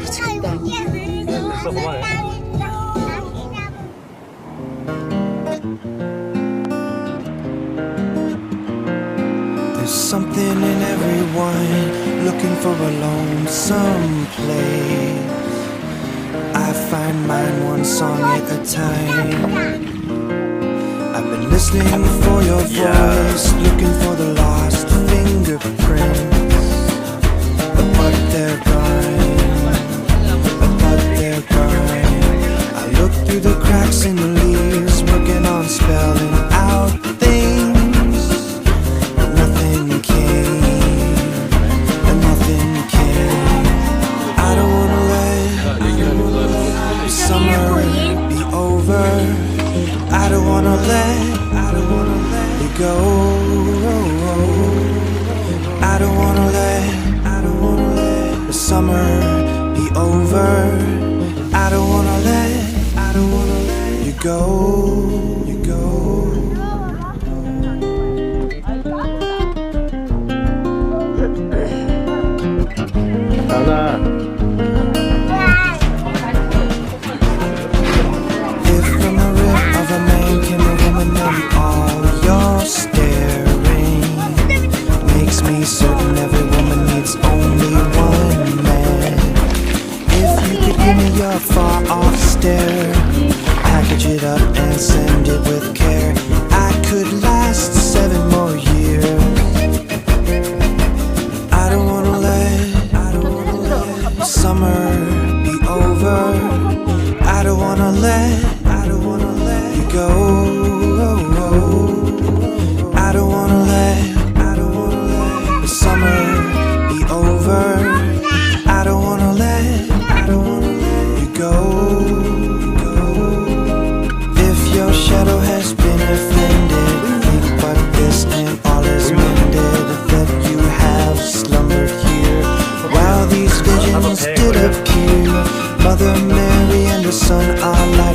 미쳤다. 됐어, 그만해. There's something in everyone looking for a lonesome place. I find mine one song at a time. I've been listening for your voice, looking for the lost fingerprints. But they're gone, but they're gone. I look through the cracks in the leaves, working on spelling out things. But nothing came, and nothing came. I don't wanna let summer be over. I don't wanna let it go. I don't wanna let the summer be over. I don't wanna let you go. You go. 나나. If from the rib of a man came a woman, then all your staring makes me certain every woman needs only one man. If you could give me your far off stare, package it up and send it with care, I could last 7 more years. I don't wanna let the summer be over. I don't wanna let you go. I don't wanna let the summer be over. I don't wanna let you go. If your shadow has been offended, think but this and all is mended, that you have slumbered here while these visions did appear. Mother Mary and her son are like